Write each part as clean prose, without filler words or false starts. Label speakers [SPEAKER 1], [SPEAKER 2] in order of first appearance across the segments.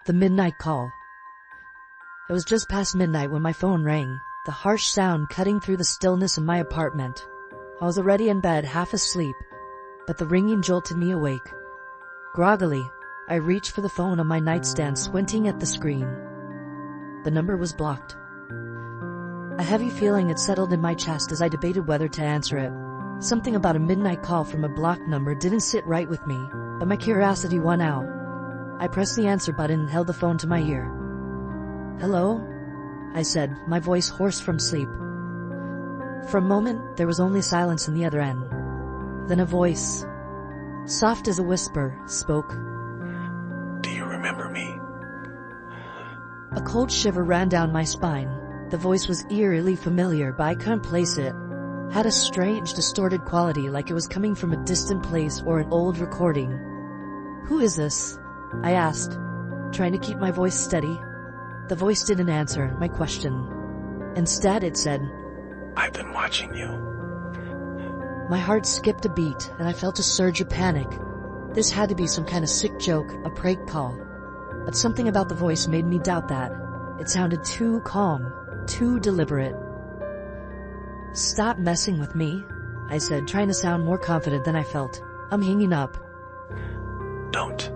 [SPEAKER 1] The midnight call. It was just past midnight when my phone rang, the harsh sound cutting through the stillness of my apartment. I was already in bed, half asleep, but the ringing jolted me awake. Groggily, I reached for the phone on my nightstand, squinting at the screen. The number was blocked. A heavy feeling had settled in my chest as I debated whether to answer it. Something about a midnight call from a blocked number didn't sit right with me, but my curiosity won out. I pressed the answer button and held the phone to my ear. "Hello?" I said, my voice hoarse from sleep. For a moment, there was only silence on the other end. Then a voice, soft as a whisper, spoke.
[SPEAKER 2] "Do you remember me?"
[SPEAKER 1] A cold shiver ran down my spine. The voice was eerily familiar, but I couldn't place it. It had a strange, distorted quality, like it was coming from a distant place or an old recording. "Who is this?" I asked, trying to keep my voice steady. The voice didn't answer my question. Instead, it said,
[SPEAKER 2] "I've been watching you."
[SPEAKER 1] My heart skipped a beat, and I felt a surge of panic. This had to be some kind of sick joke, a prank call. But something about the voice made me doubt that. It sounded too calm, too deliberate. "Stop messing with me," I said, trying to sound more confident than I felt. "I'm hanging up."
[SPEAKER 2] "Don't."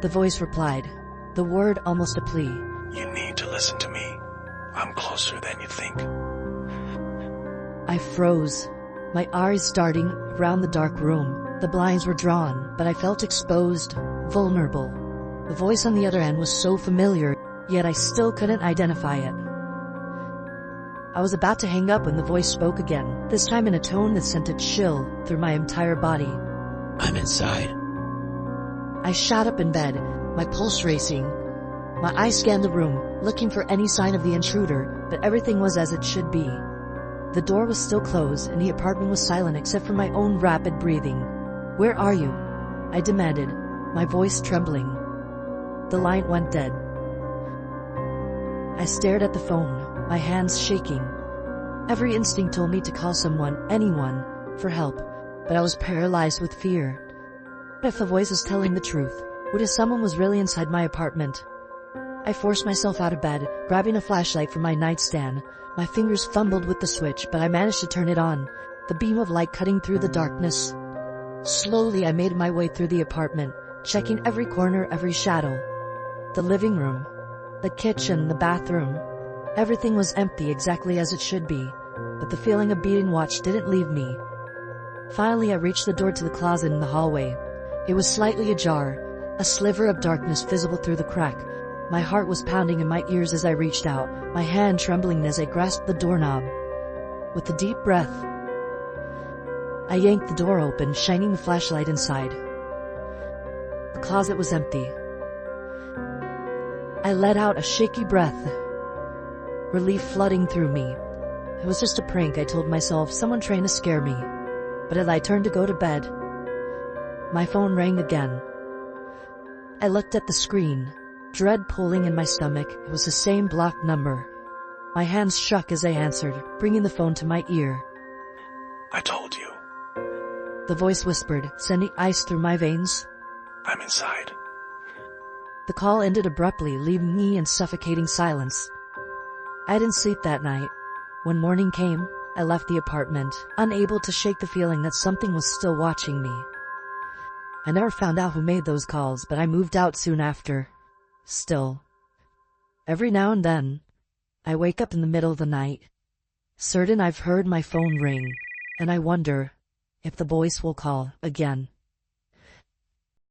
[SPEAKER 1] The voice replied, the word almost a plea.
[SPEAKER 2] "You need to listen to me. I'm closer than you think."
[SPEAKER 1] I froze, my eyes starting around the dark room. The blinds were drawn, but I felt exposed, vulnerable. The voice on the other end was so familiar, yet I still couldn't identify it. I was about to hang up when the voice spoke again, this time in a tone that sent a chill through my entire body.
[SPEAKER 2] "I'm inside."
[SPEAKER 1] I shot up in bed, my pulse racing. My eyes scanned the room, looking for any sign of the intruder, but everything was as it should be. The door was still closed, and the apartment was silent except for my own rapid breathing. "Where are you?" I demanded, my voice trembling. The line went dead. I stared at the phone, my hands shaking. Every instinct told me to call someone, anyone, for help, but I was paralyzed with fear. What if the voice was telling the truth? What if someone was really inside my apartment? I forced myself out of bed, grabbing a flashlight from my nightstand. My fingers fumbled with the switch, but I managed to turn it on, the beam of light cutting through the darkness. Slowly I made my way through the apartment, checking every corner, every shadow. The living room, the kitchen, the bathroom. Everything was empty, exactly as it should be, but the feeling of being watched didn't leave me. Finally I reached the door to the closet in the hallway. It was slightly ajar, a sliver of darkness visible through the crack. My heart was pounding in my ears as I reached out, my hand trembling as I grasped the doorknob. With a deep breath, I yanked the door open, shining the flashlight inside. The closet was empty. I let out a shaky breath, relief flooding through me. It was just a prank, I told myself, someone trying to scare me. But as I turned to go to bed, my phone rang again. I looked at the screen, dread pulling in my stomach. It was the same blocked number. My hands shook as I answered, bringing the phone to my ear.
[SPEAKER 2] "I told you."
[SPEAKER 1] The voice whispered, sending ice through my veins.
[SPEAKER 2] "I'm inside."
[SPEAKER 1] The call ended abruptly, leaving me in suffocating silence. I didn't sleep that night. When morning came, I left the apartment, unable to shake the feeling that something was still watching me. I never found out who made those calls, but I moved out soon after. Still, every now and then, I wake up in the middle of the night, certain I've heard my phone ring, and I wonder if the voice will call again.